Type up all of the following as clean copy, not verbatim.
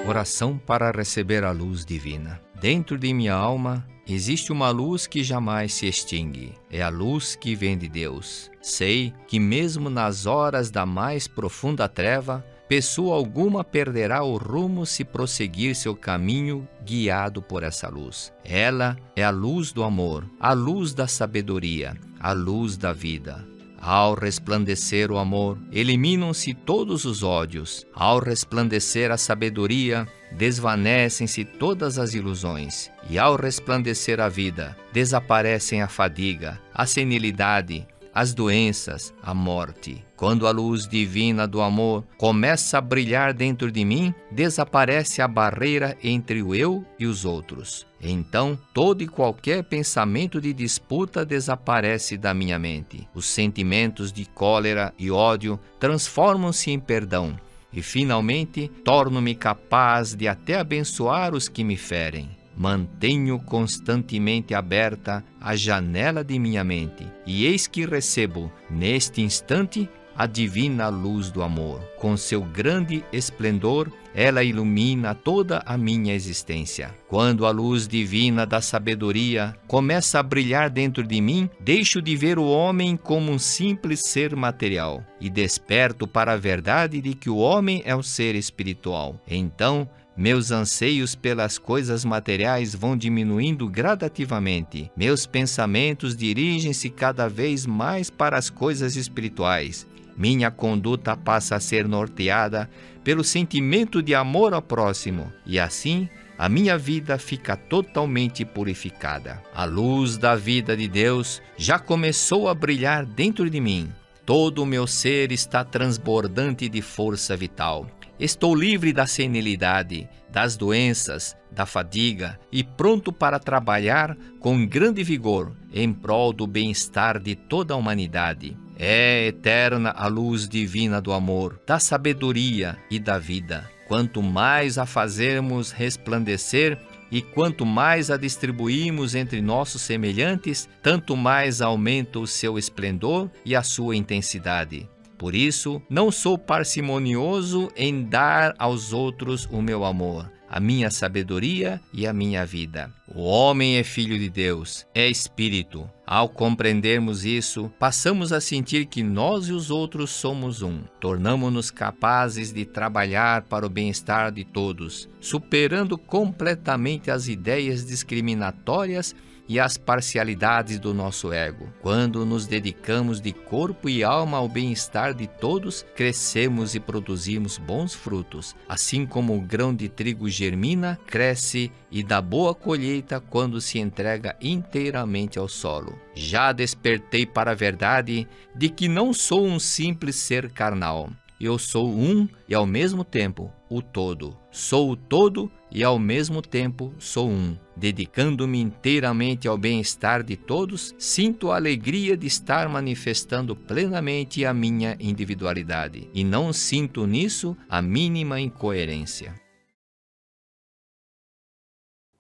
Oração para receber a luz divina. Dentro de minha alma existe uma luz que jamais se extingue. É a luz que vem de Deus. Sei que mesmo nas horas da mais profunda treva, pessoa alguma perderá o rumo se prosseguir seu caminho guiado por essa luz. Ela é a luz do amor, a luz da sabedoria, a luz da vida. Ao resplandecer o amor, eliminam-se todos os ódios. Ao resplandecer a sabedoria, desvanecem-se todas as ilusões. E ao resplandecer a vida, desaparecem a fadiga, a senilidade, as doenças, a morte. Quando a luz divina do amor começa a brilhar dentro de mim, desaparece a barreira entre o eu e os outros. Então, todo e qualquer pensamento de disputa desaparece da minha mente. Os sentimentos de cólera e ódio transformam-se em perdão. E, finalmente, torno-me capaz de até abençoar os que me ferem. Mantenho constantemente aberta a janela de minha mente, e eis que recebo, neste instante, a divina luz do amor. Com seu grande esplendor, ela ilumina toda a minha existência. Quando a luz divina da sabedoria começa a brilhar dentro de mim, deixo de ver o homem como um simples ser material e desperto para a verdade de que o homem é um ser espiritual. Então, meus anseios pelas coisas materiais vão diminuindo gradativamente. Meus pensamentos dirigem-se cada vez mais para as coisas espirituais. Minha conduta passa a ser norteada pelo sentimento de amor ao próximo, e assim a minha vida fica totalmente purificada. A luz da vida de Deus já começou a brilhar dentro de mim. Todo o meu ser está transbordante de força vital. Estou livre da senilidade, das doenças, da fadiga e pronto para trabalhar com grande vigor em prol do bem-estar de toda a humanidade. É eterna a luz divina do amor, da sabedoria e da vida. Quanto mais a fazermos resplandecer e quanto mais a distribuímos entre nossos semelhantes, tanto mais aumenta o seu esplendor e a sua intensidade. Por isso, não sou parcimonioso em dar aos outros o meu amor, a minha sabedoria e a minha vida. O homem é filho de Deus, é espírito. Ao compreendermos isso, passamos a sentir que nós e os outros somos um. Tornamo-nos capazes de trabalhar para o bem-estar de todos, superando completamente as ideias discriminatórias e as parcialidades do nosso ego. Quando nos dedicamos de corpo e alma ao bem-estar de todos, crescemos e produzimos bons frutos. Assim como o grão de trigo germina, cresce e dá boa colheita quando se entrega inteiramente ao solo. Já despertei para a verdade de que não sou um simples ser carnal. Eu sou um e ao mesmo tempo o todo. Sou o todo e ao mesmo tempo sou um. Dedicando-me inteiramente ao bem-estar de todos, sinto a alegria de estar manifestando plenamente a minha individualidade. E não sinto nisso a mínima incoerência.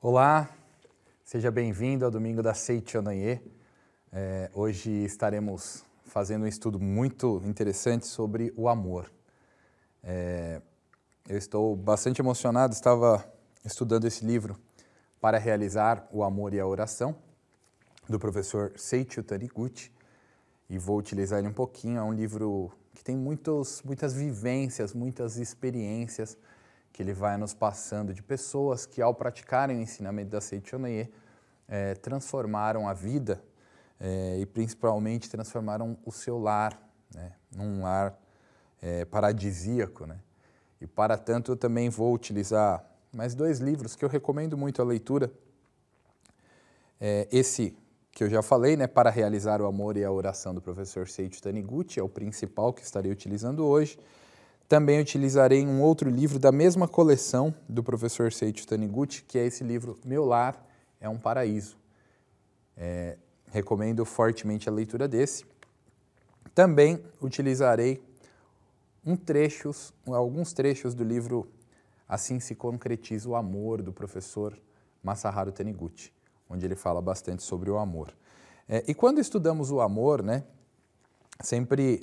Olá, seja bem-vindo ao Domingo da Seichonoye. Hoje estaremos fazendo um estudo muito interessante sobre o amor. Eu estou bastante emocionado, estava estudando esse livro Para Realizar o Amor e a Oração, do professor Seiichi Taniguchi, e vou utilizar ele um pouquinho. É um livro que tem muitas vivências, muitas experiências que ele vai nos passando de pessoas que, ao praticarem o ensinamento da Seichonoye, transformaram a vida e principalmente transformaram o seu lar, né, num lar paradisíaco, né? E para tanto eu também vou utilizar mais dois livros que eu recomendo muito a leitura. Esse que eu já falei, né, Para Realizar o Amor e a Oração, do professor Seiichi Taniguchi, é o principal que estarei utilizando hoje. Também utilizarei um outro livro da mesma coleção do professor Seiichi Taniguchi, que é esse livro Meu Lar é um Paraíso. Recomendo fortemente a leitura desse. Também utilizarei alguns trechos do livro Assim se Concretiza o Amor, do professor Masaharu Taniguchi, onde ele fala bastante sobre o amor. E quando estudamos o amor, né, sempre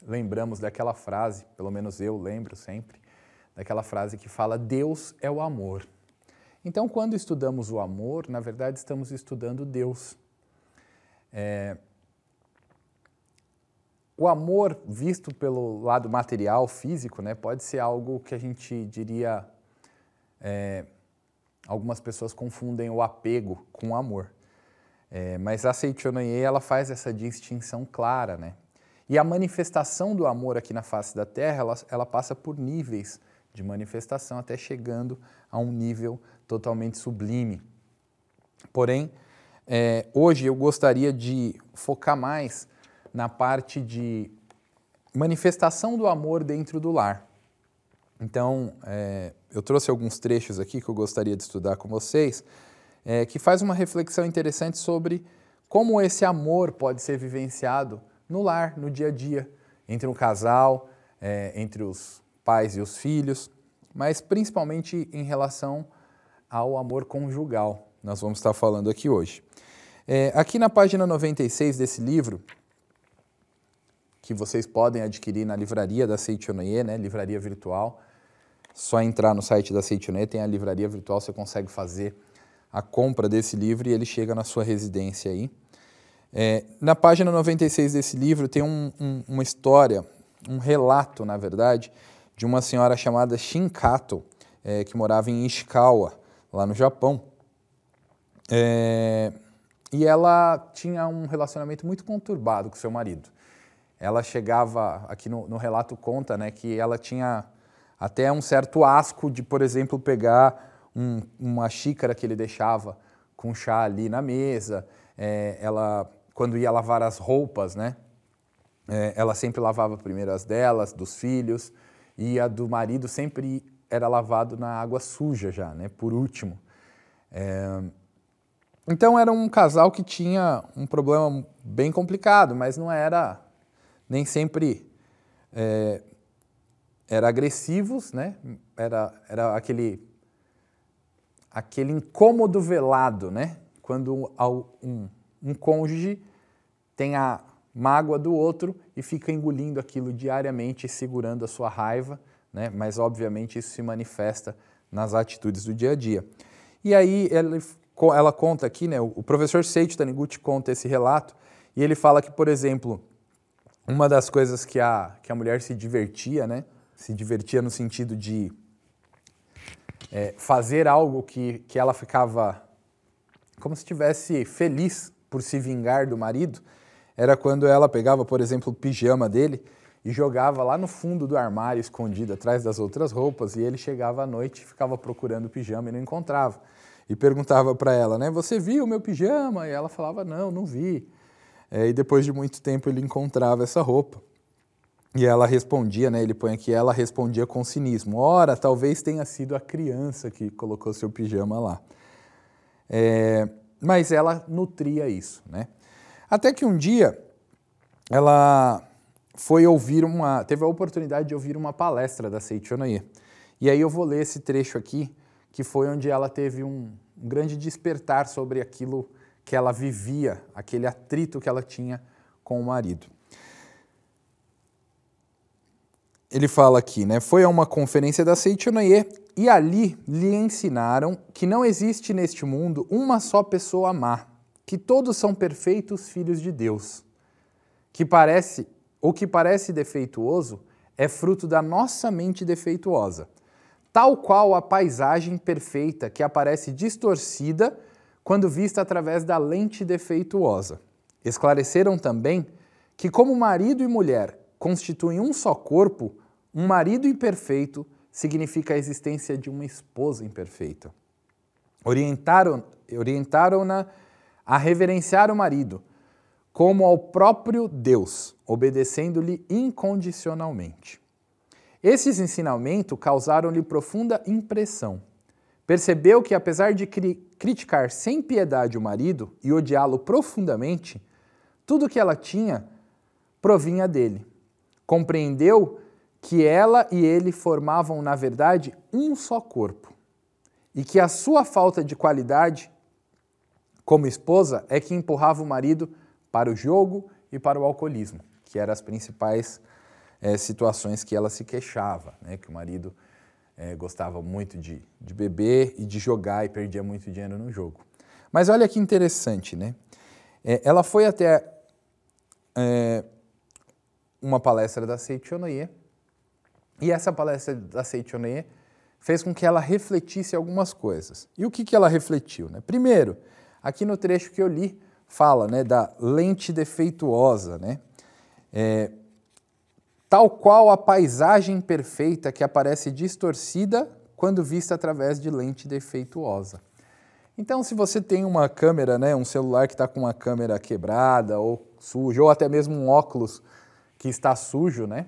lembramos daquela frase, pelo menos eu lembro sempre, daquela frase que fala Deus é o amor. Então, quando estudamos o amor, na verdade estamos estudando Deus. O amor, visto pelo lado material, físico, né, pode ser algo que a gente diria, algumas pessoas confundem o apego com o amor. Mas a Seichonoye, ela faz essa distinção clara, né? E a manifestação do amor aqui na face da Terra, ela passa por níveis de manifestação até chegando a um nível totalmente sublime. Porém, hoje eu gostaria de focar mais na parte de manifestação do amor dentro do lar. Então, eu trouxe alguns trechos aqui que eu gostaria de estudar com vocês, que faz uma reflexão interessante sobre como esse amor pode ser vivenciado no lar, no dia a dia, entre um casal, entre os pais e os filhos, mas principalmente em relação ao amor conjugal. Nós vamos estar falando aqui hoje. Aqui na página 96 desse livro, que vocês podem adquirir na livraria da Seichonoye, né, livraria virtual, só entrar no site da Seichonoye, tem a livraria virtual, você consegue fazer a compra desse livro e ele chega na sua residência aí. Na página 96 desse livro tem uma história, um relato, na verdade, de uma senhora chamada Shinkato, que morava em Ishikawa, lá no Japão. E ela tinha um relacionamento muito conturbado com seu marido. Ela chegava, aqui no relato conta, né, que ela tinha até um certo asco de, por exemplo, pegar uma xícara que ele deixava com chá ali na mesa. Ela, quando ia lavar as roupas, né, ela sempre lavava primeiro as delas, dos filhos, e a do marido sempre era lavado na água suja já, né, por último. Então era um casal que tinha um problema bem complicado, mas não era nem sempre era agressivos, né? Era aquele incômodo velado, né? Quando um cônjuge tem a mágoa do outro e fica engolindo aquilo diariamente, segurando a sua raiva, né? Mas obviamente isso se manifesta nas atitudes do dia a dia. E aí ela conta aqui, né? O professor Seiichi Taniguchi conta esse relato e ele fala que, por exemplo, uma das coisas que a mulher se divertia, né? Se divertia no sentido de fazer algo que ela ficava como se estivesse feliz por se vingar do marido, era quando ela pegava, por exemplo, o pijama dele e jogava lá no fundo do armário, escondido atrás das outras roupas, e ele chegava à noite e ficava procurando o pijama e não encontrava. E perguntava para ela, né, você viu o meu pijama? E ela falava, não vi. E depois de muito tempo ele encontrava essa roupa. E ela respondia, né, ele põe aqui, ela respondia com cinismo. Ora, talvez tenha sido a criança que colocou seu pijama lá. Mas ela nutria isso, né? Até que um dia ela foi teve a oportunidade de ouvir uma palestra da Seichonoye. E aí eu vou ler esse trecho aqui, que foi onde ela teve um grande despertar sobre aquilo que ela vivia, aquele atrito que ela tinha com o marido. Ele fala aqui, né? Foi a uma conferência da Seichonoye e ali lhe ensinaram que não existe neste mundo uma só pessoa má, que todos são perfeitos filhos de Deus. O que parece defeituoso é fruto da nossa mente defeituosa, tal qual a paisagem perfeita que aparece distorcida quando vista através da lente defeituosa. Esclareceram também que, como marido e mulher constituem um só corpo, um marido imperfeito significa a existência de uma esposa imperfeita. Orientaram-na a reverenciar o marido como ao próprio Deus, obedecendo-lhe incondicionalmente. Esses ensinamentos causaram-lhe profunda impressão. Percebeu que, apesar de criticar sem piedade o marido e odiá-lo profundamente, tudo que ela tinha provinha dele. Compreendeu que ela e ele formavam, na verdade, um só corpo, e que a sua falta de qualidade como esposa é que empurrava o marido para o jogo e para o alcoolismo, que eram as principais situações que ela se queixava, né? Que o marido gostava muito de beber e de jogar e perdia muito dinheiro no jogo. Mas olha que interessante, né? Ela foi até uma palestra da Seichonoye, e essa palestra da Seichonoye fez com que ela refletisse algumas coisas. E o que ela refletiu, né? Primeiro, aqui no trecho que eu li, fala, né, da lente defeituosa, né? Tal qual a paisagem perfeita que aparece distorcida quando vista através de lente defeituosa. Então, se você tem uma câmera, né, um celular que está com uma câmera quebrada ou suja, ou até mesmo um óculos que está sujo, né?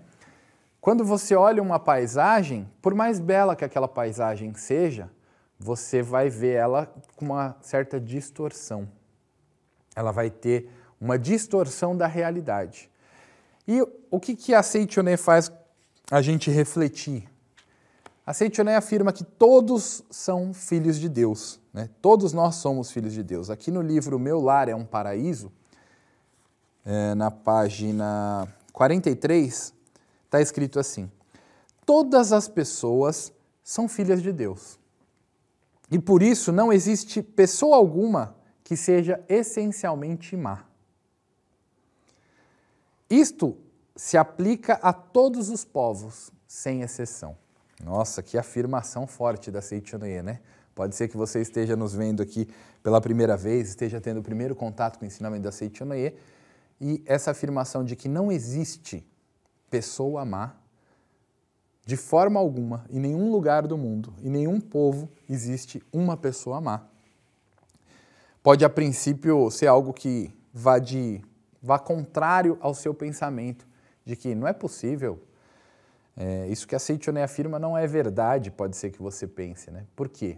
Quando você olha uma paisagem, por mais bela que aquela paisagem seja, você vai ver ela com uma certa distorção. Ela vai ter uma distorção da realidade. E o que a Seichonoye faz a gente refletir? A Seichonoye afirma que todos são filhos de Deus, né? Todos nós somos filhos de Deus. Aqui no livro Meu Lar é um Paraíso, na página 43, está escrito assim: todas as pessoas são filhas de Deus. E por isso não existe pessoa alguma que seja essencialmente má. Isto se aplica a todos os povos, sem exceção. Nossa, que afirmação forte da Seichonoye, né? Pode ser que você esteja nos vendo aqui pela primeira vez, esteja tendo o primeiro contato com o ensinamento da Seichonoye, e essa afirmação de que não existe pessoa má, de forma alguma, em nenhum lugar do mundo, em nenhum povo, existe uma pessoa má. Pode, a princípio, ser algo que vá contrário ao seu pensamento, de que não é possível. Isso que a Seichonoye afirma não é verdade, pode ser que você pense, né? Por quê?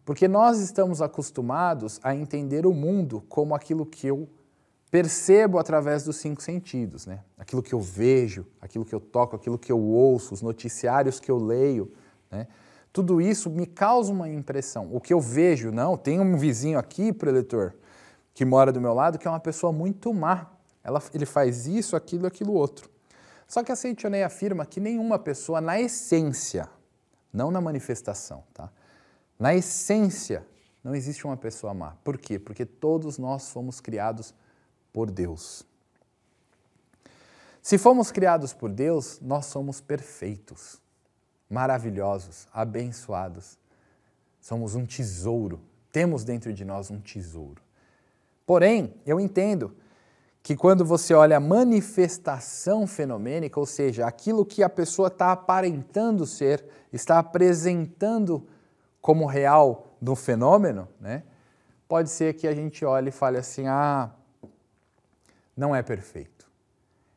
Porque nós estamos acostumados a entender o mundo como aquilo que eu percebo através dos 5 sentidos, né? Aquilo que eu vejo, aquilo que eu toco, aquilo que eu ouço, os noticiários que eu leio, né? Tudo isso me causa uma impressão. O que eu vejo, não, tem um vizinho aqui, preletor, que mora do meu lado, que é uma pessoa muito má. Ele faz isso, aquilo, outro. Só que a Seichonoye afirma que nenhuma pessoa, na essência, não na manifestação, tá? Na essência, não existe uma pessoa má. Por quê? Porque todos nós fomos criados por Deus. Se fomos criados por Deus, nós somos perfeitos, maravilhosos, abençoados. Somos um tesouro. Temos dentro de nós um tesouro. Porém, eu entendo que quando você olha a manifestação fenomênica, ou seja, aquilo que a pessoa está aparentando ser, está apresentando como real do fenômeno, né? Pode ser que a gente olhe e fale assim, não é perfeito.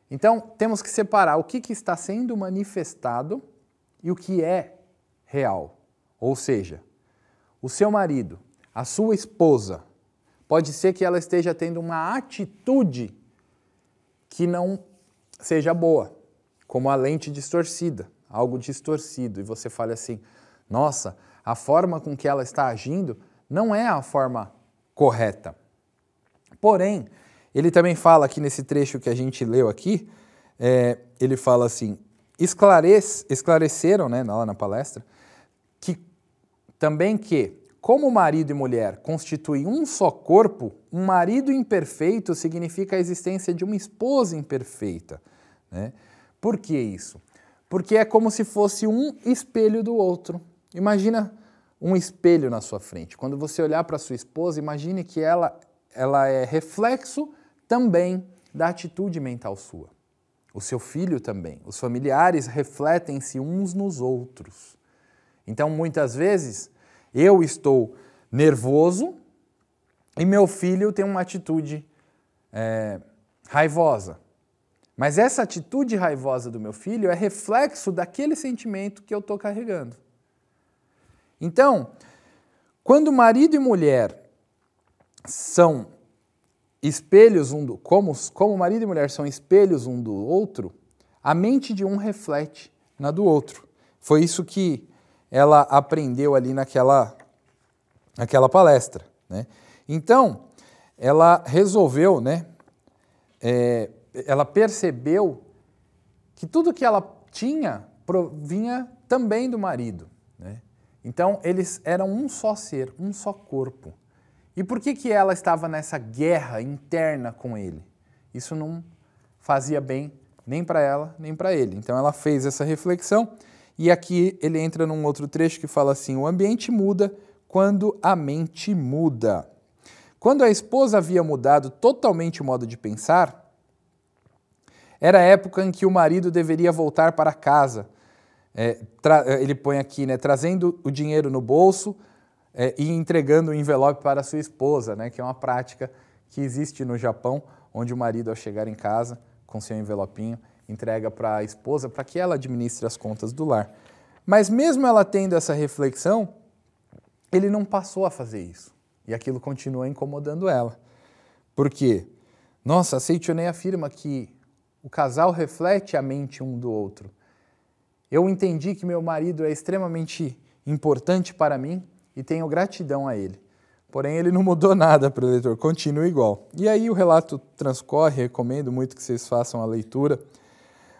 Então, temos que separar o que está sendo manifestado e o que é real. Ou seja, o seu marido, a sua esposa, pode ser que ela esteja tendo uma atitude que não seja boa, como a lente distorcida, algo distorcido, e você fala assim, nossa, a forma com que ela está agindo não é a forma correta. Porém, ele também fala aqui nesse trecho que a gente leu aqui, ele fala assim, esclareceram, né, lá na palestra, que como marido e mulher constituem um só corpo, um marido imperfeito significa a existência de uma esposa imperfeita, né? Por que isso? Porque é como se fosse um espelho do outro. Imagina um espelho na sua frente. Quando você olhar para sua esposa, imagine que ela é reflexo também da atitude mental sua. O seu filho também. Os familiares refletem-se uns nos outros. Então, muitas vezes, eu estou nervoso e meu filho tem uma atitude raivosa. Mas essa atitude raivosa do meu filho é reflexo daquele sentimento que eu estou carregando. Então, quando marido e mulher são espelhos como marido e mulher são espelhos um do outro, a mente de um reflete na do outro. Foi isso que ela aprendeu ali naquela palestra, né? Então, ela resolveu, né? Ela percebeu que tudo que ela tinha provinha também do marido, né? Então, eles eram um só ser, um só corpo. E por que ela estava nessa guerra interna com ele? Isso não fazia bem nem para ela, nem para ele. Então, ela fez essa reflexão e aqui ele entra num outro trecho que fala assim: o ambiente muda quando a mente muda. Quando a esposa havia mudado totalmente o modo de pensar, era a época em que o marido deveria voltar para casa. Ele põe aqui, né, trazendo o dinheiro no bolso e entregando o envelope para a sua esposa, né, que é uma prática que existe no Japão, onde o marido, ao chegar em casa com seu envelopinho, entrega para a esposa para que ela administre as contas do lar. Mas mesmo ela tendo essa reflexão, ele não passou a fazer isso. E aquilo continua incomodando ela. Por quê? Nossa, a Seichonei afirma que o casal reflete a mente um do outro. Eu entendi que meu marido é extremamente importante para mim e tenho gratidão a ele. Porém, ele não mudou nada para o leitor, continua igual. E aí o relato transcorre, recomendo muito que vocês façam a leitura.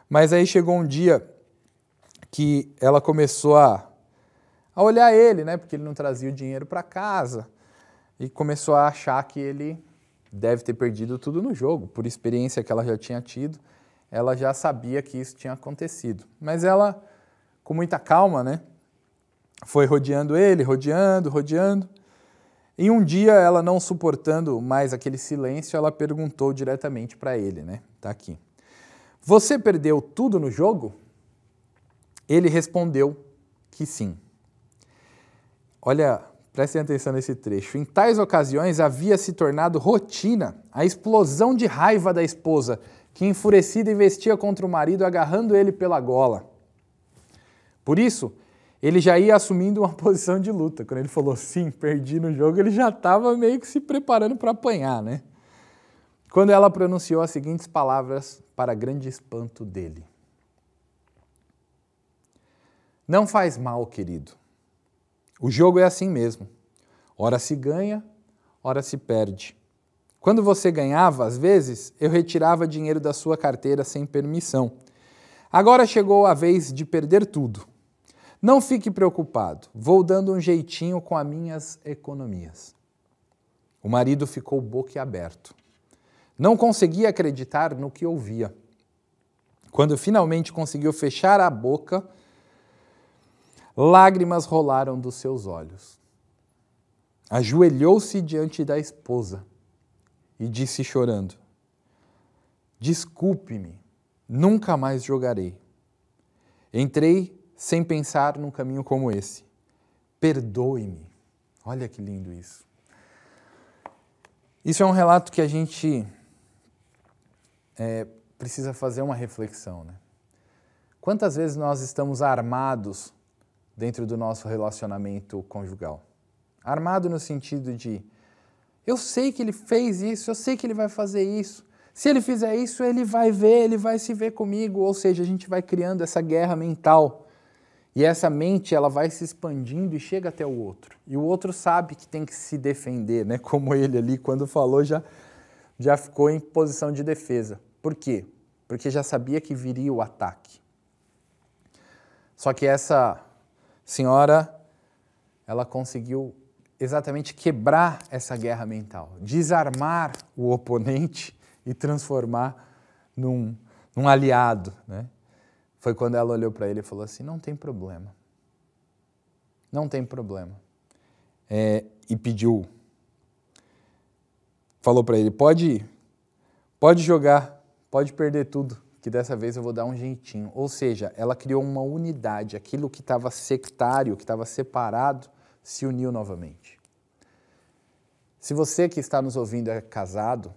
Mas aí chegou um dia que ela começou a olhar ele, né, porque ele não trazia o dinheiro para casa, e começou a achar que ele deve ter perdido tudo no jogo. Por experiência que ela já tinha tido, ela já sabia que isso tinha acontecido. Mas ela, com muita calma, né, foi rodeando ele, rodeando. E um dia, ela não suportando mais aquele silêncio, ela perguntou diretamente para ele, né, tá aqui: você perdeu tudo no jogo? Ele respondeu que sim. Olha, prestem atenção nesse trecho. Em tais ocasiões havia se tornado rotina a explosão de raiva da esposa, que enfurecida investia contra o marido, agarrando ele pela gola. Por isso, ele já ia assumindo uma posição de luta. Quando ele falou sim, perdi no jogo, ele já estava meio que se preparando para apanhar, né? Quando ela pronunciou as seguintes palavras para grande espanto dele: não faz mal, querido. O jogo é assim mesmo. Ora se ganha, ora se perde. Quando você ganhava, às vezes, eu retirava dinheiro da sua carteira sem permissão. Agora chegou a vez de perder tudo. Não fique preocupado, vou dando um jeitinho com as minhas economias. O marido ficou boquiaberto. Não conseguia acreditar no que ouvia. Quando finalmente conseguiu fechar a boca, lágrimas rolaram dos seus olhos. Ajoelhou-se diante da esposa e disse chorando: desculpe-me, nunca mais jogarei. Entrei sem pensar num caminho como esse. Perdoe-me. Olha que lindo isso. Isso é um relato que a gente precisa fazer uma reflexão, né? Quantas vezes nós estamos armados dentro do nosso relacionamento conjugal? Armado no sentido de: eu sei que ele fez isso, eu sei que ele vai fazer isso. Se ele fizer isso, ele vai ver, ele vai se ver comigo. Ou seja, a gente vai criando essa guerra mental. E essa mente, ela vai se expandindo e chega até o outro. E o outro sabe que tem que se defender, né? Como ele ali, quando falou, já ficou em posição de defesa. Por quê? Porque já sabia que viria o ataque. Só que essa senhora, ela conseguiu exatamente quebrar essa guerra mental, desarmar o oponente e transformar num aliado, né? Foi quando ela olhou para ele e falou assim: não tem problema. Não tem problema. E pediu, falou para ele: pode jogar, pode perder tudo, que dessa vez eu vou dar um jeitinho. Ou seja, ela criou uma unidade, aquilo que estava sectário, que estava separado, se uniu novamente. Se você que está nos ouvindo é casado,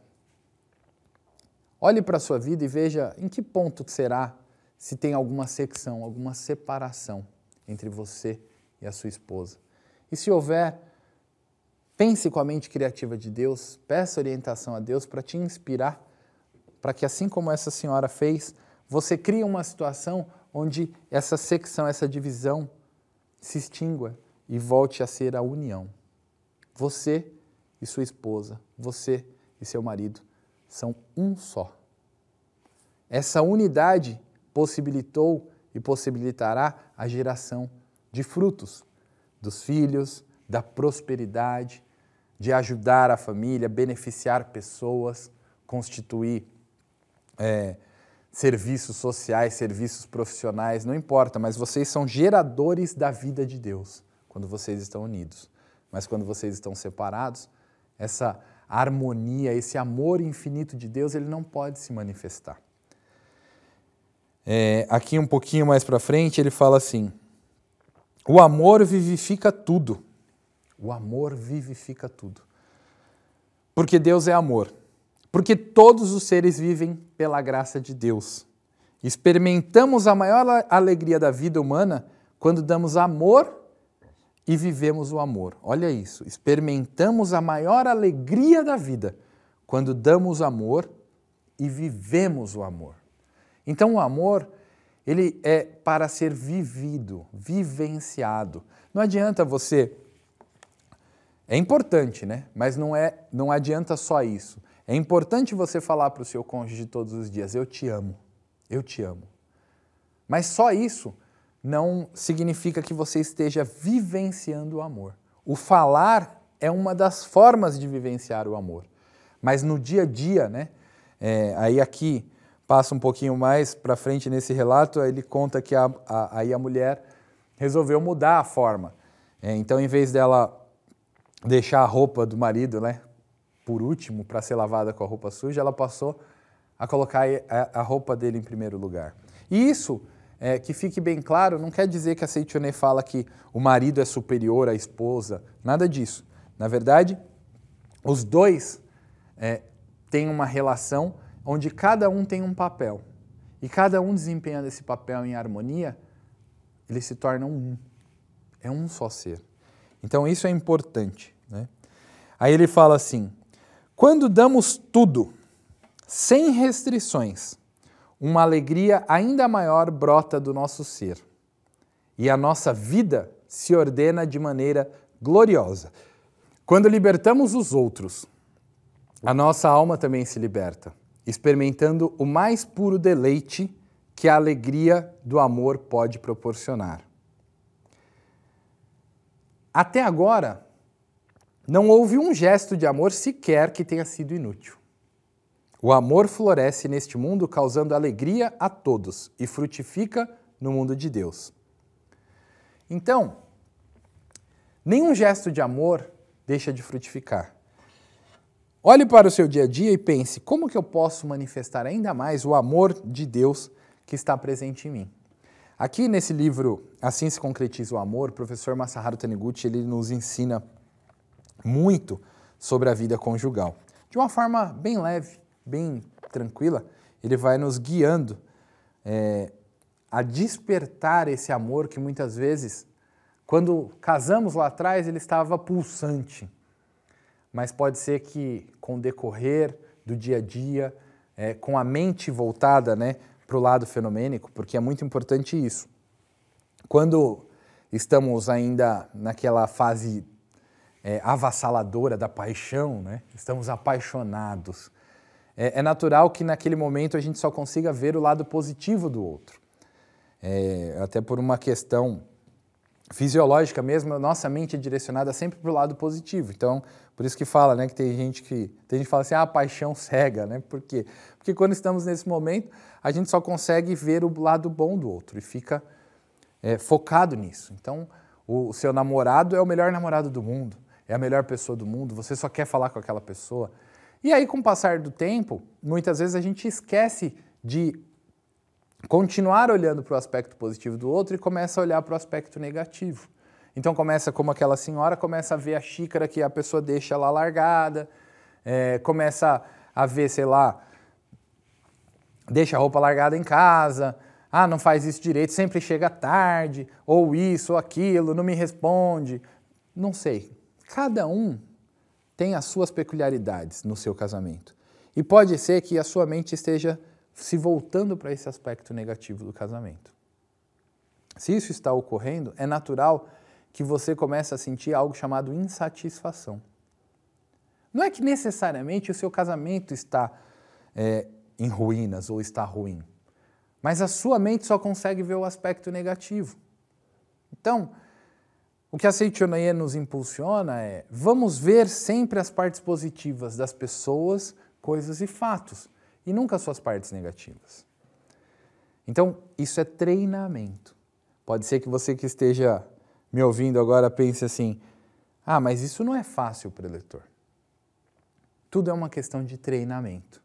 olhe para a sua vida e veja em que ponto será se tem alguma secção, alguma separação entre você e a sua esposa. E se houver, pense com a mente criativa de Deus, peça orientação a Deus para te inspirar, para que assim como essa senhora fez, você crie uma situação onde essa secção, essa divisão se extingua e volte a ser a união. Você e sua esposa, você e seu marido são um só. Essa unidade possibilitou e possibilitará a geração de frutos, dos filhos, da prosperidade, de ajudar a família, beneficiar pessoas, constituir serviços sociais, serviços profissionais, não importa, mas vocês são geradores da vida de Deus quando vocês estão unidos. Mas quando vocês estão separados, essa harmonia, esse amor infinito de Deus, ele não pode se manifestar. Aqui um pouquinho mais para frente, ele fala assim, o amor vivifica tudo. O amor vivifica tudo. Porque Deus é amor. Porque todos os seres vivem pela graça de Deus. Experimentamos a maior alegria da vida humana quando damos amor e vivemos o amor. Olha isso, experimentamos a maior alegria da vida quando damos amor e vivemos o amor. Então o amor, ele é para ser vivido, vivenciado. Não adianta você... É importante, né? Mas não adianta só isso. É importante você falar para o seu cônjuge todos os dias, eu te amo, eu te amo. Mas só isso não significa que você esteja vivenciando o amor. O falar é uma das formas de vivenciar o amor. Mas no dia a dia, né? Aí aqui passa um pouquinho mais para frente nesse relato, ele conta que aí a mulher resolveu mudar a forma. Então, em vez dela deixar a roupa do marido, né, por último, para ser lavada com a roupa suja, ela passou a colocar a roupa dele em primeiro lugar. E isso, que fique bem claro, não quer dizer que a Seichoné fala que o marido é superior à esposa, nada disso. Na verdade, os dois têm uma relação onde cada um tem um papel. E cada um desempenhando esse papel em harmonia, eles se tornam um. É um só ser. Então isso é importante, né? Aí ele fala assim, quando damos tudo, sem restrições, uma alegria ainda maior brota do nosso ser. E a nossa vida se ordena de maneira gloriosa. Quando libertamos os outros, a nossa alma também se liberta, experimentando o mais puro deleite que a alegria do amor pode proporcionar. Até agora, não houve um gesto de amor sequer que tenha sido inútil. O amor floresce neste mundo causando alegria a todos e frutifica no mundo de Deus. Então, nenhum gesto de amor deixa de frutificar. Olhe para o seu dia a dia e pense, como que eu posso manifestar ainda mais o amor de Deus que está presente em mim? Aqui nesse livro, Assim se concretiza o amor, o professor Masaharu Taniguchi, ele nos ensina muito sobre a vida conjugal. De uma forma bem leve, bem tranquila, ele vai nos guiando a despertar esse amor que muitas vezes, quando casamos lá atrás, ele estava pulsante. Mas pode ser que com o decorrer do dia a dia, com a mente voltada, né, para o lado fenomênico, porque é muito importante isso. Quando estamos ainda naquela fase avassaladora da paixão, né, estamos apaixonados, é natural que naquele momento a gente só consiga ver o lado positivo do outro. Até por uma questão fisiológica mesmo, a nossa mente é direcionada sempre para o lado positivo. Então, por isso que fala, né, que tem gente que fala assim, a paixão cega, né? Por quê? Porque quando estamos nesse momento, a gente só consegue ver o lado bom do outro e fica focado nisso. Então, o seu namorado é o melhor namorado do mundo, é a melhor pessoa do mundo, você só quer falar com aquela pessoa. E aí, com o passar do tempo, muitas vezes a gente esquece de continuar olhando para o aspecto positivo do outro e começa a olhar para o aspecto negativo. Então começa como aquela senhora, começa a ver a xícara que a pessoa deixa lá largada, começa a ver, sei lá, deixa a roupa largada em casa, não faz isso direito, sempre chega tarde, ou isso, ou aquilo, não me responde. Não sei. Cada um tem as suas peculiaridades no seu casamento. E pode ser que a sua mente esteja se voltando para esse aspecto negativo do casamento. Se isso está ocorrendo, é natural que você comece a sentir algo chamado insatisfação. Não é que necessariamente o seu casamento está em ruínas ou está ruim, mas a sua mente só consegue ver o aspecto negativo. Então, O que a Seichonoye nos impulsiona é: vamos ver sempre as partes positivas das pessoas, coisas e fatos, e nunca as suas partes negativas. Então, isso é treinamento. Pode ser que você que esteja me ouvindo agora pense assim: ah, mas isso não é fácil, preletor. Tudo é uma questão de treinamento.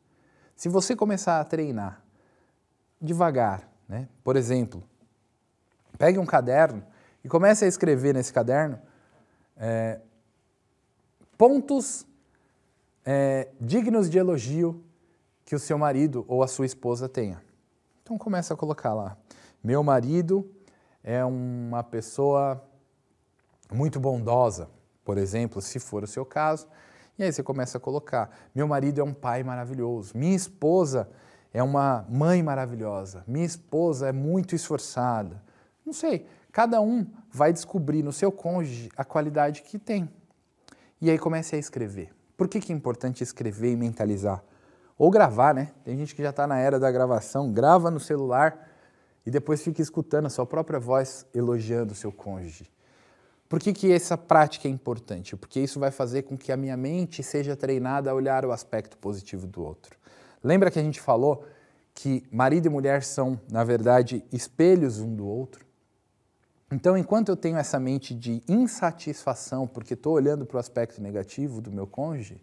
Se você começar a treinar devagar, né? Por exemplo, pegue um caderno e comece a escrever nesse caderno pontos dignos de elogio que o seu marido ou a sua esposa tenha. Então comece a colocar lá: meu marido é uma pessoa muito bondosa, por exemplo, se for o seu caso. E aí você começa a colocar: meu marido é um pai maravilhoso, minha esposa é uma mãe maravilhosa, minha esposa é muito esforçada. Não sei, cada um vai descobrir no seu cônjuge a qualidade que tem. E aí comece a escrever. Por que é importante escrever e mentalizar? Ou gravar, né? Tem gente que já está na era da gravação, grava no celular e depois fica escutando a sua própria voz elogiando o seu cônjuge. Por que essa prática é importante? Porque isso vai fazer com que a minha mente seja treinada a olhar o aspecto positivo do outro. Lembra que a gente falou que marido e mulher são, na verdade, espelhos um do outro? Então, enquanto eu tenho essa mente de insatisfação porque estou olhando para o aspecto negativo do meu cônjuge,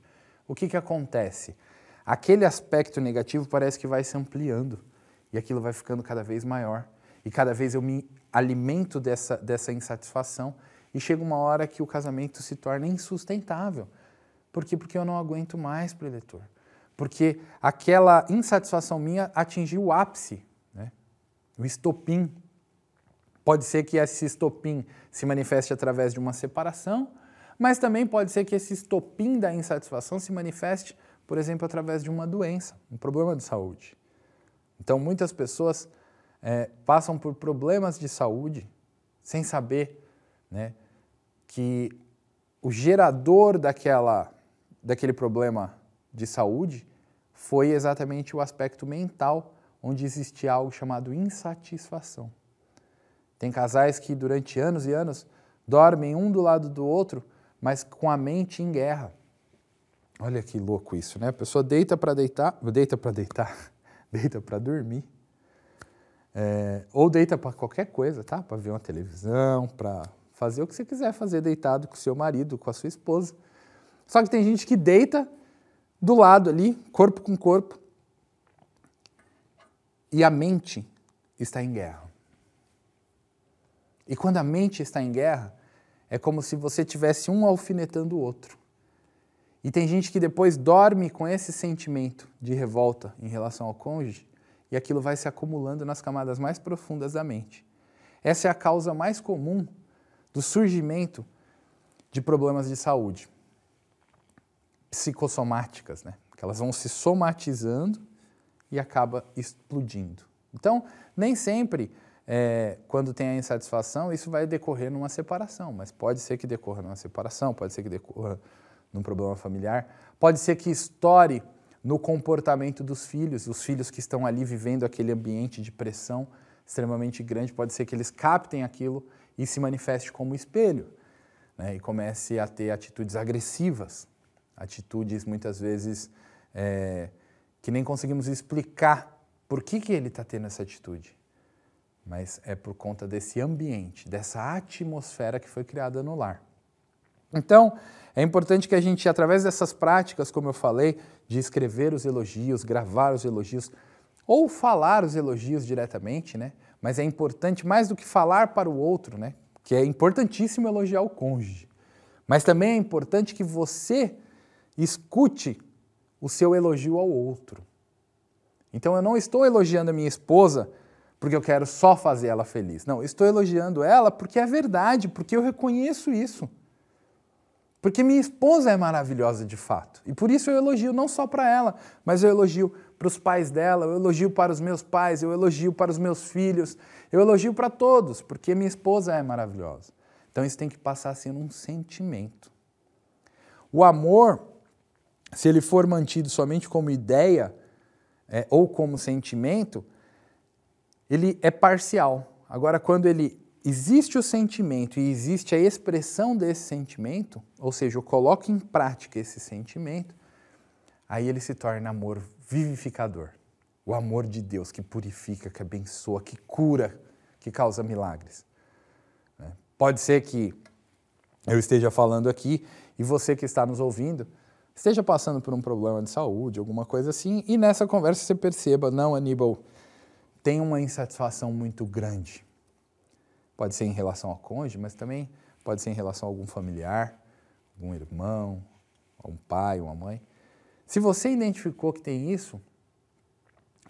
o que acontece? Aquele aspecto negativo parece que vai se ampliando e aquilo vai ficando cada vez maior. E cada vez eu me alimento dessa insatisfação e chega uma hora que o casamento se torna insustentável. Por quê? Porque eu não aguento mais, preletor. Porque aquela insatisfação minha atingiu o ápice, né? O estopim. Pode ser que esse estopim se manifeste através de uma separação, mas também pode ser que esse estopim da insatisfação se manifeste, por exemplo, através de uma doença, um problema de saúde. Então, muitas pessoas passam por problemas de saúde sem saber, né, que o gerador daquele problema de saúde foi exatamente o aspecto mental, onde existia algo chamado insatisfação. Tem casais que durante anos e anos dormem um do lado do outro, mas com a mente em guerra. Olha que louco isso, né? A pessoa deita para dormir, ou deita para qualquer coisa, tá? Para ver uma televisão, para fazer o que você quiser fazer deitado com o seu marido, com a sua esposa. Só que tem gente que deita do lado ali, corpo com corpo, e a mente está em guerra. E quando a mente está em guerra, é como se você tivesse um alfinetando o outro. E tem gente que depois dorme com esse sentimento de revolta em relação ao cônjuge e aquilo vai se acumulando nas camadas mais profundas da mente. Essa é a causa mais comum do surgimento de problemas de saúde psicossomáticas, né? Que elas vão se somatizando e acaba explodindo. Então, nem sempre, quando tem a insatisfação, isso vai decorrer numa separação, mas pode ser que decorra numa separação, pode ser que decorra num problema familiar, pode ser que estoure no comportamento dos filhos, os filhos que estão ali vivendo aquele ambiente de pressão extremamente grande, pode ser que eles captem aquilo e se manifeste como espelho, né? E comece a ter atitudes agressivas, atitudes muitas vezes que nem conseguimos explicar por que ele está tendo essa atitude, mas é por conta desse ambiente, dessa atmosfera que foi criada no lar. Então, é importante que a gente, através dessas práticas, como eu falei, de escrever os elogios, gravar os elogios, ou falar os elogios diretamente, né? Mas é importante, mais do que falar para o outro, né? Que é importantíssimo elogiar o cônjuge, mas também é importante que você escute o seu elogio ao outro. Então, eu não estou elogiando a minha esposa porque eu quero só fazer ela feliz. Não, eu estou elogiando ela porque é verdade, porque eu reconheço isso. Porque minha esposa é maravilhosa de fato. E por isso eu elogio não só para ela, mas eu elogio para os pais dela, eu elogio para os meus pais, eu elogio para os meus filhos, eu elogio para todos, porque minha esposa é maravilhosa. Então isso tem que passar sendo um sentimento. O amor, se ele for mantido somente como ideia ou como sentimento, ele é parcial. Agora, quando ele existe o sentimento e existe a expressão desse sentimento, ou seja, eu coloco em prática esse sentimento, aí ele se torna amor vivificador. O amor de Deus que purifica, que abençoa, que cura, que causa milagres. Pode ser que eu esteja falando aqui e você que está nos ouvindo esteja passando por um problema de saúde, alguma coisa assim, e nessa conversa você perceba, não, Aníbal, tem uma insatisfação muito grande. Pode ser em relação ao cônjuge, mas também pode ser em relação a algum familiar, algum irmão, a um pai, uma mãe. Se você identificou que tem isso,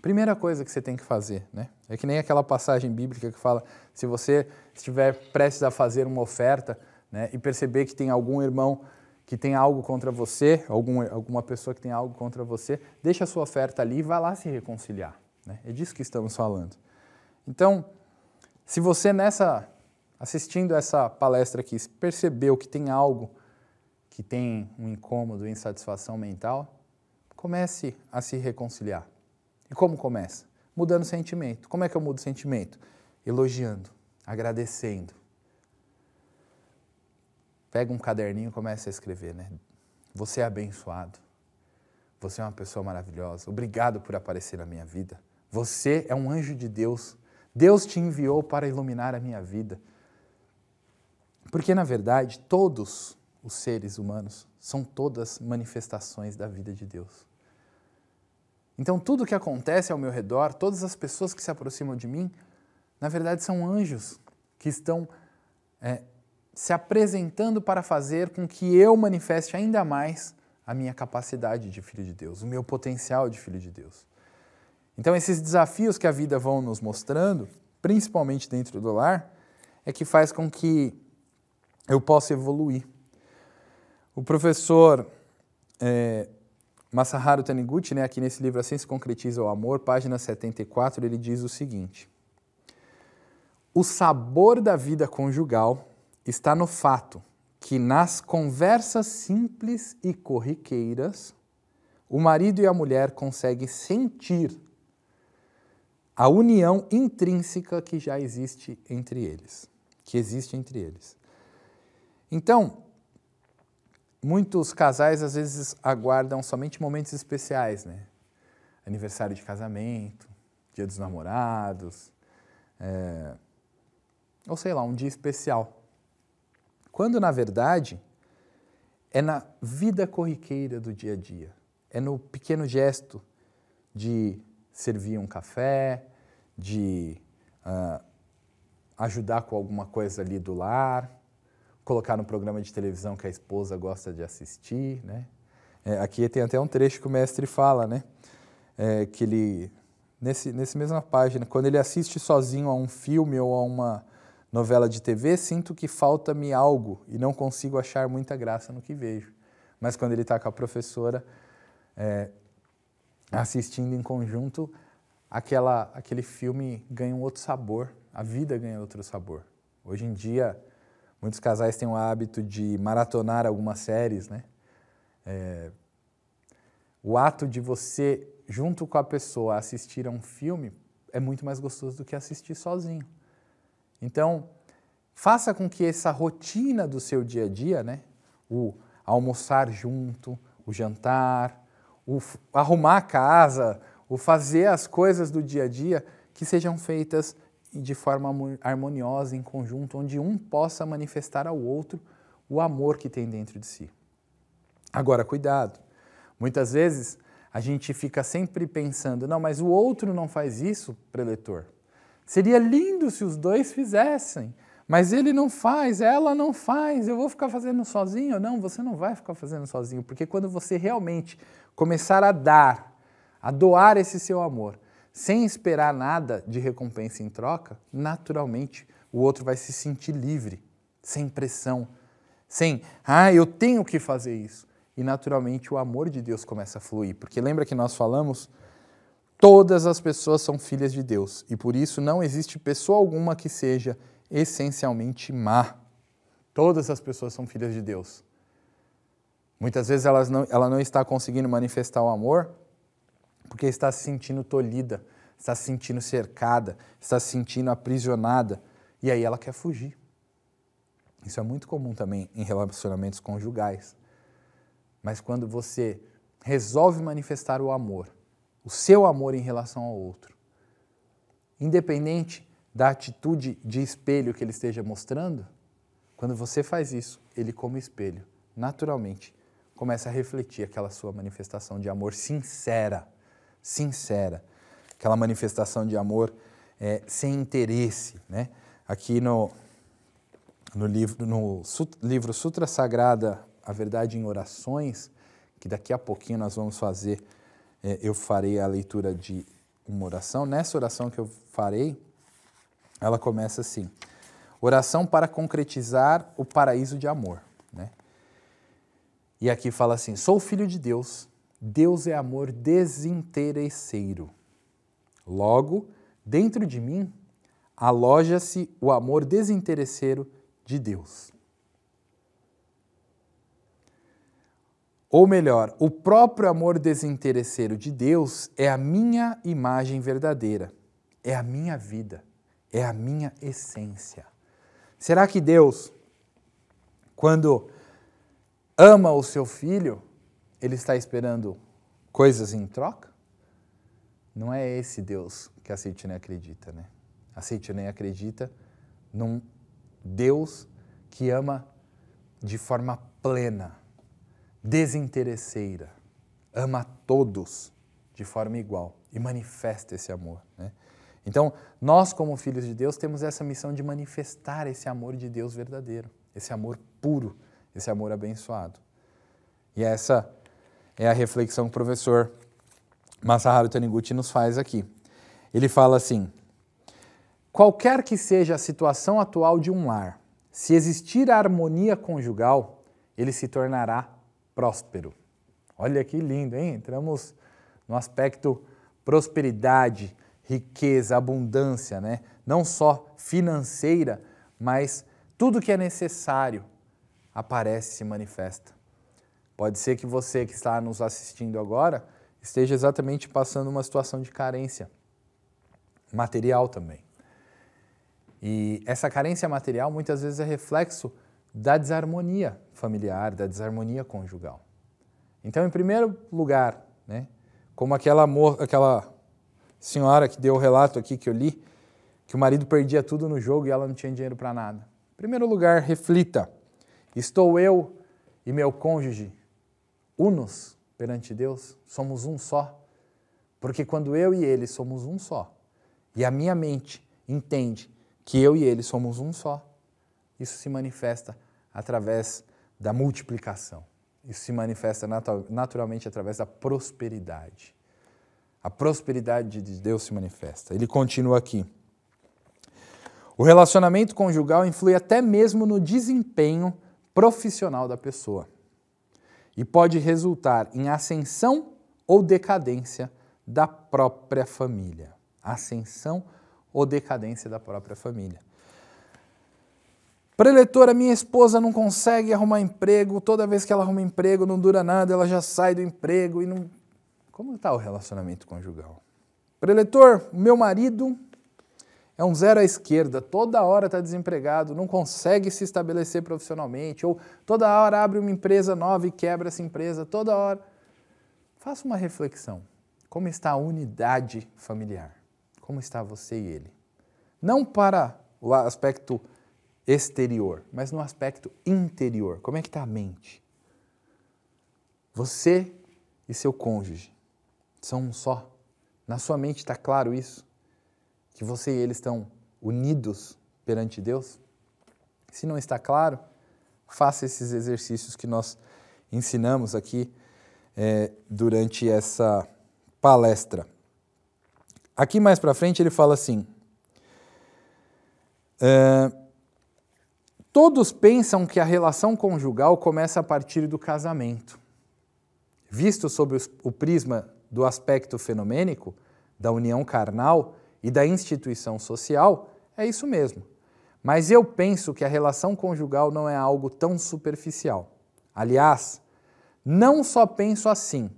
primeira coisa que você tem que fazer, né? É que nem aquela passagem bíblica que fala, se você estiver prestes a fazer uma oferta, né, e perceber que tem algum irmão que tem algo contra você, alguma pessoa que tem algo contra você, deixa a sua oferta ali e vai lá se reconciliar. Né? É disso que estamos falando. Então, se você assistindo essa palestra aqui, percebeu que tem algo que tem um incômodo, insatisfação mental, comece a se reconciliar. E como começa? Mudando o sentimento. Como é que eu mudo o sentimento? Elogiando, agradecendo. Pega um caderninho e começa a escrever, né? Você é abençoado. Você é uma pessoa maravilhosa. Obrigado por aparecer na minha vida. Você é um anjo de Deus. Deus te enviou para iluminar a minha vida. Porque, na verdade, todos os seres humanos são todas manifestações da vida de Deus. Então, tudo que acontece ao meu redor, todas as pessoas que se aproximam de mim, na verdade, são anjos que estão se apresentando para fazer com que eu manifeste ainda mais a minha capacidade de filho de Deus, o meu potencial de filho de Deus. Então, esses desafios que a vida vão nos mostrando, principalmente dentro do lar, é que faz com que eu possa evoluir. O professor Masaharu Taniguchi, né, aqui nesse livro Assim se Concretiza o Amor, página 74, ele diz o seguinte: o sabor da vida conjugal está no fato que nas conversas simples e corriqueiras, o marido e a mulher conseguem sentir a união intrínseca que já existe entre eles, Então, muitos casais às vezes aguardam somente momentos especiais, né? Aniversário de casamento, dia dos namorados, ou sei lá, um dia especial. Quando, na verdade, é na vida corriqueira do dia a dia. É no pequeno gesto de servir um café, de ajudar com alguma coisa ali do lar, colocar no programa de televisão que a esposa gosta de assistir, né? Aqui tem até um trecho que o mestre fala, né? Que ele, nesse mesma página, quando ele assiste sozinho a um filme ou a uma novela de TV, sinto que falta-me algo e não consigo achar muita graça no que vejo. Mas quando ele está com a professora, assistindo em conjunto, aquele filme ganha um outro sabor, a vida ganha outro sabor. Hoje em dia, muitos casais têm o hábito de maratonar algumas séries, né? O ato de você, junto com a pessoa, assistir a um filme é muito mais gostoso do que assistir sozinho. Então, faça com que essa rotina do seu dia a dia, né, o almoçar junto, o jantar, o arrumar a casa, o fazer as coisas do dia a dia, que sejam feitas de forma harmoniosa, em conjunto, onde um possa manifestar ao outro o amor que tem dentro de si. Agora, cuidado. Muitas vezes a gente fica sempre pensando, não, mas o outro não faz isso, preletor. Seria lindo se os dois fizessem, mas ele não faz, ela não faz, eu vou ficar fazendo sozinho? Não, você não vai ficar fazendo sozinho, porque quando você realmente começar a doar esse seu amor, sem esperar nada de recompensa em troca, naturalmente o outro vai se sentir livre, sem pressão, sem, eu tenho que fazer isso. E naturalmente o amor de Deus começa a fluir, porque lembra que nós falamos? Todas as pessoas são filhas de Deus e por isso não existe pessoa alguma que seja essencialmente má. Todas as pessoas são filhas de Deus. Muitas vezes ela não está conseguindo manifestar o amor porque está se sentindo tolhida, está se sentindo cercada, está se sentindo aprisionada. E aí ela quer fugir. Isso é muito comum também em relacionamentos conjugais. Mas quando você resolve manifestar o amor, o seu amor em relação ao outro, independente da atitude de espelho que ele esteja mostrando, quando você faz isso, ele como espelho, naturalmente, começa a refletir aquela sua manifestação de amor sincera, aquela manifestação de amor sem interesse, né? Aqui no livro Sutra Sagrada, A Verdade em Orações, que daqui a pouquinho nós vamos fazer, eu farei a leitura de uma oração. Nessa oração que eu farei, ela começa assim: oração para concretizar o paraíso de amor, né? E aqui fala assim: sou filho de Deus, Deus é amor desinteresseiro. Logo, dentro de mim, aloja-se o amor desinteresseiro de Deus. Ou melhor, o próprio amor desinteresseiro de Deus é a minha imagem verdadeira, é a minha vida, é a minha essência. Será que Deus, quando ama o seu filho, ele está esperando coisas em troca? Não é esse Deus que a Seitonei acredita, né? A Seitonei acredita num Deus que ama de forma plena, desinteresseira, ama a todos de forma igual e manifesta esse amor, né? Então, nós como filhos de Deus temos essa missão de manifestar esse amor de Deus verdadeiro, esse amor puro, esse amor abençoado. E essa é a reflexão que o professor Masaharu Taniguchi nos faz aqui. Ele fala assim: qualquer que seja a situação atual de um lar, se existir harmonia conjugal, ele se tornará próspero. Olha que lindo, hein? Entramos no aspecto prosperidade, riqueza, abundância, né? Não só financeira, mas tudo que é necessário aparece e se manifesta. Pode ser que você que está nos assistindo agora esteja exatamente passando uma situação de carência material também. E essa carência material muitas vezes é reflexo da desarmonia familiar, da desarmonia conjugal. Então, em primeiro lugar, né, como aquela senhora que deu o relato aqui que eu li, que o marido perdia tudo no jogo e ela não tinha dinheiro para nada. Em primeiro lugar, reflita: estou eu e meu cônjuge unos perante Deus? Somos um só? Porque quando eu e ele somos um só, e a minha mente entende que eu e ele somos um só, isso se manifesta através da multiplicação. Isso se manifesta naturalmente através da prosperidade. A prosperidade de Deus se manifesta. Ele continua aqui: o relacionamento conjugal influi até mesmo no desempenho profissional da pessoa e pode resultar em ascensão ou decadência da própria família. Ascensão ou decadência da própria família. Preletora, minha esposa não consegue arrumar emprego, toda vez que ela arruma emprego não dura nada, ela já sai do emprego e não... Como está o relacionamento conjugal? Preletor, meu marido é um zero à esquerda, toda hora está desempregado, não consegue se estabelecer profissionalmente, ou toda hora abre uma empresa nova e quebra essa empresa, toda hora. Faça uma reflexão. Como está a unidade familiar? Como está você e ele? Não para o aspecto exterior, mas no aspecto interior. Como é que está a mente? Você e seu cônjuge são um só. Na sua mente está claro isso? Que você e ele estão unidos perante Deus? Se não está claro, faça esses exercícios que nós ensinamos aqui durante essa palestra. Aqui mais para frente ele fala assim: todos pensam que a relação conjugal começa a partir do casamento. Visto sob o prisma do aspecto fenomênico, da união carnal e da instituição social, é isso mesmo. Mas eu penso que a relação conjugal não é algo tão superficial. Aliás, não só penso assim,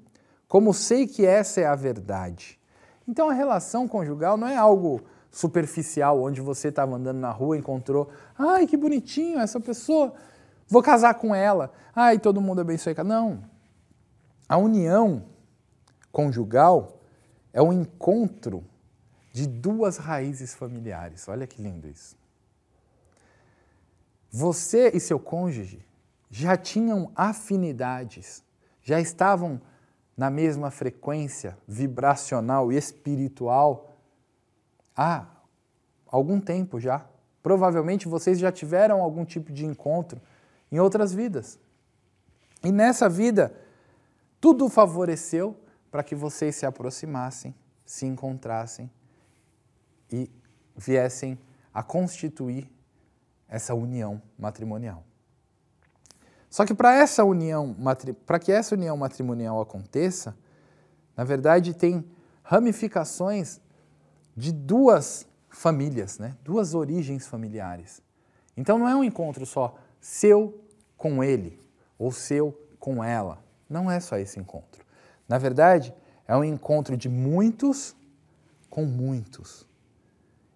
como sei que essa é a verdade. Então a relação conjugal não é algo superficial, onde você estava andando na rua e encontrou, ai, que bonitinho essa pessoa, vou casar com ela, ai, todo mundo abençoe. Não. A união conjugal é o encontro de duas raízes familiares. Olha que lindo isso. Você e seu cônjuge já tinham afinidades, já estavam na mesma frequência vibracional e espiritual há algum tempo já. Provavelmente vocês já tiveram algum tipo de encontro em outras vidas. E nessa vida, tudo favoreceu para que vocês se aproximassem, se encontrassem e viessem a constituir essa união matrimonial. Só que para que essa união matrimonial aconteça, na verdade tem ramificações de duas famílias, né? Duas origens familiares. Então não é um encontro só seu com ele ou seu com ela. Não é só esse encontro. Na verdade, é um encontro de muitos com muitos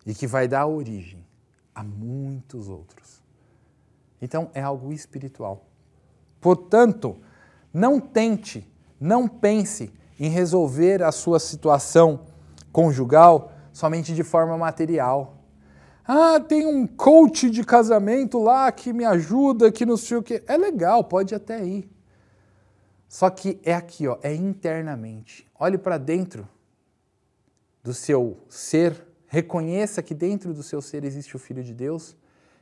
e que vai dar origem a muitos outros. Então é algo espiritual. Portanto, não tente, não pense em resolver a sua situação conjugal somente de forma material. Ah, tem um coach de casamento lá que me ajuda, que não sei o quê. É legal, pode até ir. Só que é aqui, ó, é internamente. Olhe para dentro do seu ser, reconheça que dentro do seu ser existe o Filho de Deus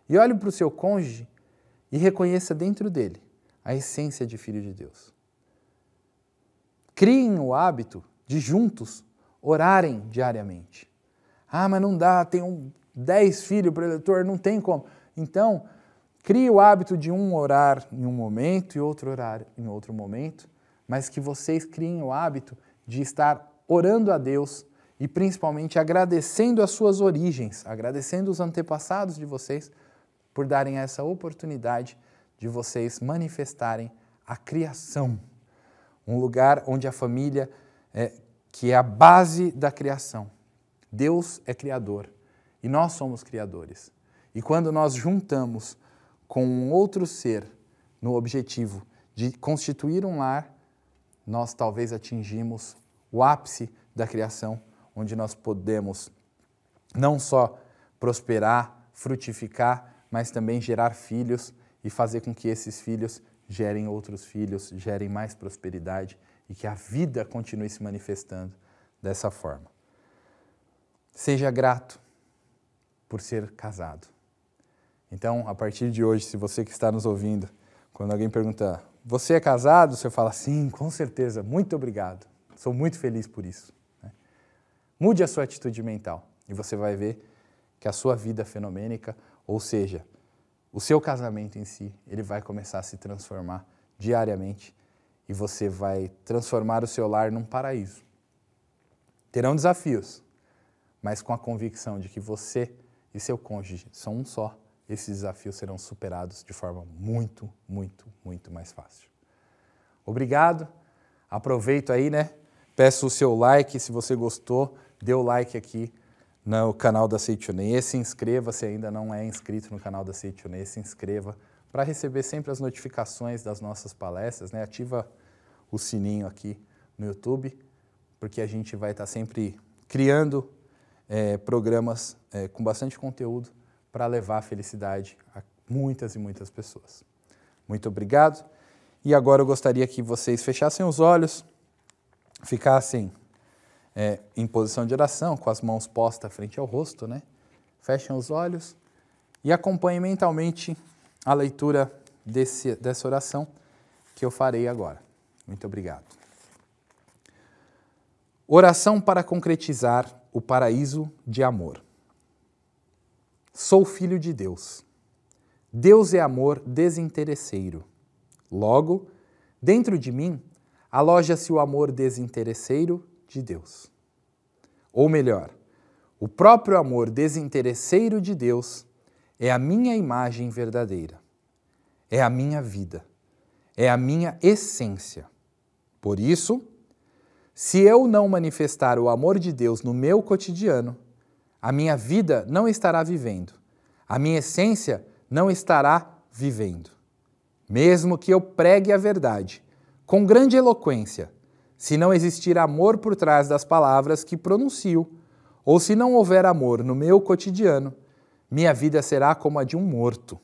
e olhe para o seu cônjuge e reconheça dentro dele a essência de Filho de Deus. Criem o hábito de juntos orarem diariamente. Ah, mas não dá, tenho 10 filhos para eleitor, não tem como. Então, crie o hábito de um orar em um momento e outro orar em outro momento, mas que vocês criem o hábito de estar orando a Deus e principalmente agradecendo as suas origens, agradecendo os antepassados de vocês por darem essa oportunidade de vocês manifestarem a criação. Um lugar onde a família, que é a base da criação. Deus é criador e nós somos criadores. E quando nós juntamos com um outro ser no objetivo de constituir um lar, nós talvez atingimos o ápice da criação, onde nós podemos não só prosperar, frutificar, mas também gerar filhos e fazer com que esses filhos gerem outros filhos, gerem mais prosperidade e que a vida continue se manifestando dessa forma. Seja grato por ser casado. Então, a partir de hoje, se você que está nos ouvindo, quando alguém pergunta, você é casado? Você fala, sim, com certeza, muito obrigado. Sou muito feliz por isso. Mude a sua atitude mental e você vai ver que a sua vida fenomênica, ou seja, o seu casamento em si, ele vai começar a se transformar diariamente e você vai transformar o seu lar num paraíso. Terão desafios, mas com a convicção de que você e seu cônjuge são um só, esses desafios serão superados de forma muito, muito, muito mais fácil. Obrigado, aproveito aí, né? Peço o seu like, se você gostou, dê o like aqui no canal da Seitonê, se inscreva, se ainda não é inscrito no canal da Seitonê, se inscreva para receber sempre as notificações das nossas palestras, né? Ativa o sininho aqui no YouTube, porque a gente vai estar sempre criando programas com bastante conteúdo para levar a felicidade a muitas e muitas pessoas. Muito obrigado. E agora eu gostaria que vocês fechassem os olhos, ficassem em posição de oração, com as mãos postas frente ao rosto, né? Fechem os olhos e acompanhem mentalmente a leitura dessa oração que eu farei agora. Muito obrigado. Oração para concretizar o paraíso de amor. Sou filho de Deus. Deus é amor desinteresseiro. Logo, dentro de mim, aloja-se o amor desinteresseiro de Deus. Ou melhor, o próprio amor desinteresseiro de Deus é a minha imagem verdadeira. É a minha vida. É a minha essência. Por isso, se eu não manifestar o amor de Deus no meu cotidiano, a minha vida não estará vivendo, a minha essência não estará vivendo. Mesmo que eu pregue a verdade, com grande eloquência, se não existir amor por trás das palavras que pronuncio, ou se não houver amor no meu cotidiano, minha vida será como a de um morto.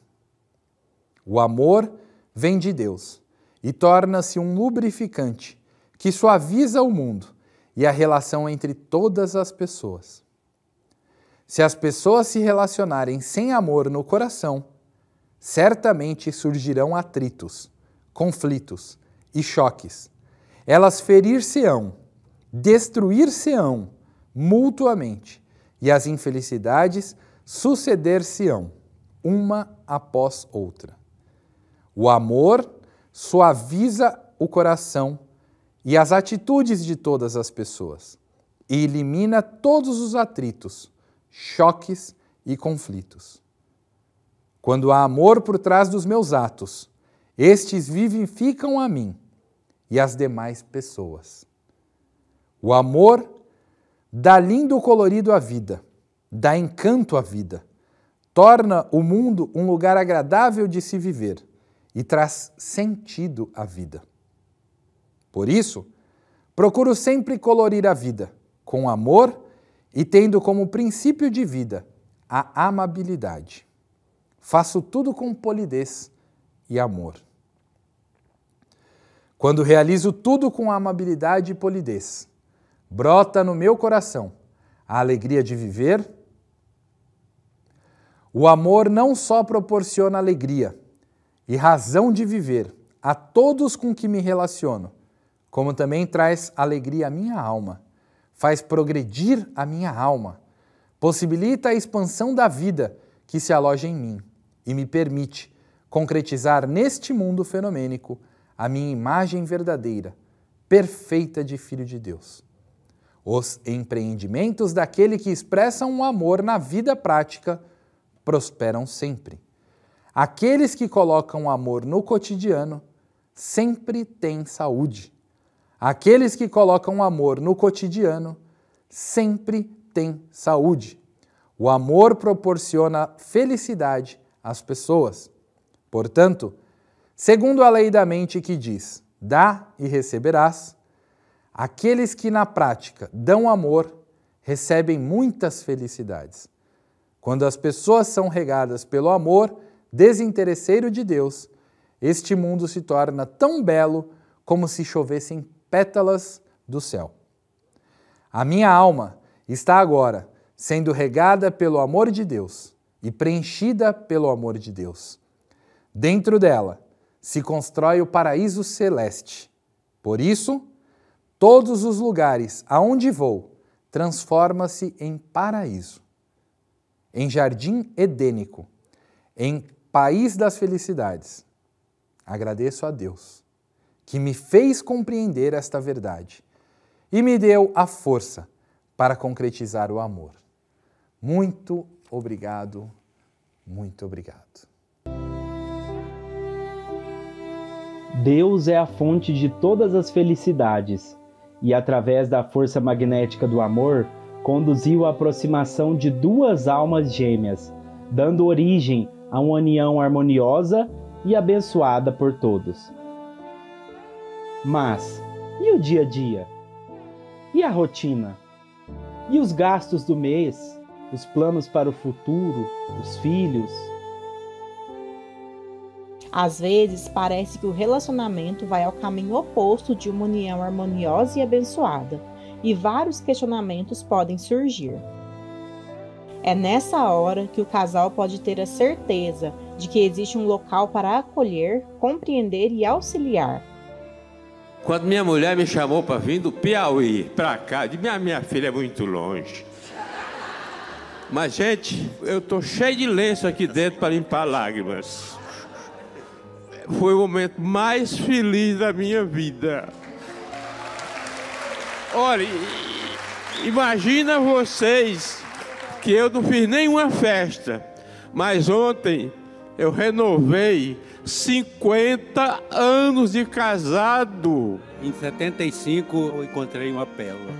O amor vem de Deus e torna-se um lubrificante que suaviza o mundo e a relação entre todas as pessoas. Se as pessoas se relacionarem sem amor no coração, certamente surgirão atritos, conflitos e choques. Elas ferir-se-ão, destruir-se-ão mutuamente e as infelicidades suceder-se-ão, uma após outra. O amor suaviza o coração e as atitudes de todas as pessoas e elimina todos os atritos, choques e conflitos. Quando há amor por trás dos meus atos, estes vivificam a mim e as demais pessoas. O amor dá lindo colorido à vida, dá encanto à vida, torna o mundo um lugar agradável de se viver e traz sentido à vida. Por isso, procuro sempre colorir a vida com amor e tendo como princípio de vida a amabilidade. Faço tudo com polidez e amor. Quando realizo tudo com amabilidade e polidez, brota no meu coração a alegria de viver. O amor não só proporciona alegria e razão de viver a todos com que me relaciono, como também traz alegria à minha alma, faz progredir a minha alma, possibilita a expansão da vida que se aloja em mim e me permite concretizar neste mundo fenomênico a minha imagem verdadeira, perfeita de Filho de Deus. Os empreendimentos daquele que expressam um amor na vida prática prosperam sempre. Aqueles que colocam o amor no cotidiano sempre têm saúde. Aqueles que colocam o amor no cotidiano sempre têm saúde. O amor proporciona felicidade às pessoas. Portanto, segundo a lei da mente que diz, dá e receberás, aqueles que na prática dão amor recebem muitas felicidades. Quando as pessoas são regadas pelo amor desinteresseiro de Deus, este mundo se torna tão belo como se chovessem pétalas do céu. A minha alma está agora sendo regada pelo amor de Deus e preenchida pelo amor de Deus. Dentro dela se constrói o paraíso celeste. Por isso, todos os lugares aonde vou transforma-se em paraíso, em jardim edênico, em país das felicidades. Agradeço a Deus que me fez compreender esta verdade e me deu a força para concretizar o amor. Muito obrigado, muito obrigado. Deus é a fonte de todas as felicidades e, através da força magnética do amor, conduziu a aproximação de duas almas gêmeas, dando origem a uma união harmoniosa e abençoada por todos. Mas, e o dia a dia? E a rotina? E os gastos do mês? Os planos para o futuro? Os filhos? Às vezes, parece que o relacionamento vai ao caminho oposto de uma união harmoniosa e abençoada, e vários questionamentos podem surgir. É nessa hora que o casal pode ter a certeza de que existe um local para acolher, compreender e auxiliar. Quando minha mulher me chamou para vir do Piauí para cá, de minha filha é muito longe. Mas, gente, eu tô cheio de lenço aqui dentro para limpar lágrimas. Foi o momento mais feliz da minha vida. Olha, imagina vocês que eu não fiz nenhuma festa, mas ontem eu renovei 50 anos de casado. Em 75 eu encontrei uma pérola.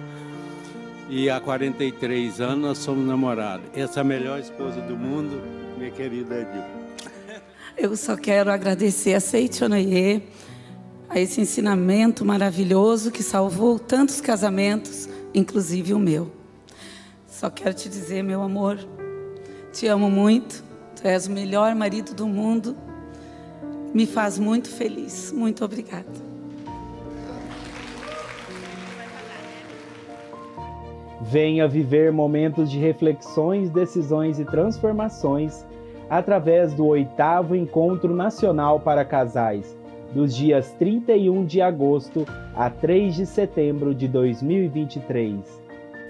e há 43 anos nós somos namorados. Essa é a melhor esposa do mundo, minha querida Edil. Eu só quero agradecer a Seichonoye, a esse ensinamento maravilhoso que salvou tantos casamentos, inclusive o meu. Só quero te dizer, meu amor, te amo muito, tu és o melhor marido do mundo, me faz muito feliz. Muito obrigada. Venha viver momentos de reflexões, decisões e transformações através do 8º Encontro Nacional para Casais, dos dias 31 de agosto a 3 de setembro de 2023.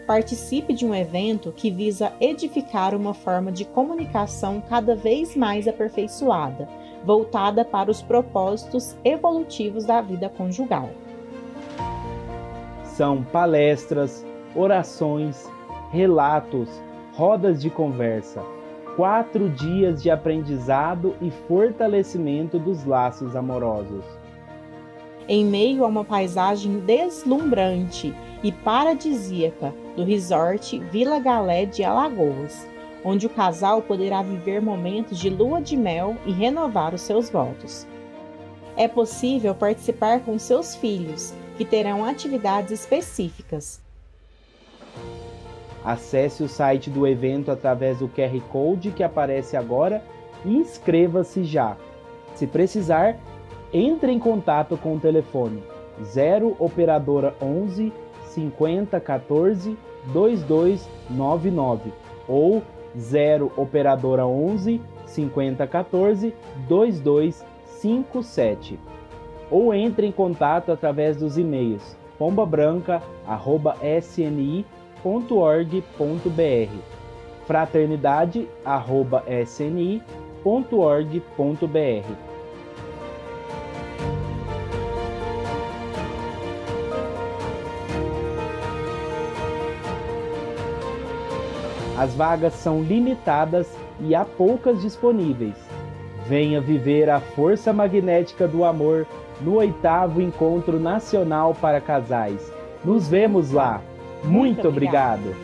Participe de um evento que visa edificar uma forma de comunicação cada vez mais aperfeiçoada, voltada para os propósitos evolutivos da vida conjugal. São palestras, orações, relatos, rodas de conversa, 4 dias de aprendizado e fortalecimento dos laços amorosos. Em meio a uma paisagem deslumbrante e paradisíaca do resort Vila Galé de Alagoas, onde o casal poderá viver momentos de lua de mel e renovar os seus votos. É possível participar com seus filhos, que terão atividades específicas. Acesse o site do evento através do QR Code que aparece agora e inscreva-se já. Se precisar, entre em contato com o telefone 0 operadora 11 50 14 2299 ou 0 operadora 11 50 14 2257. Ou entre em contato através dos e-mails pombabranca@sni.org.br, fraternidade@sni.org.br. As vagas são limitadas e há poucas disponíveis. Venha viver a força magnética do amor no 8º Encontro Nacional para Casais. Nos vemos lá. Muito obrigado.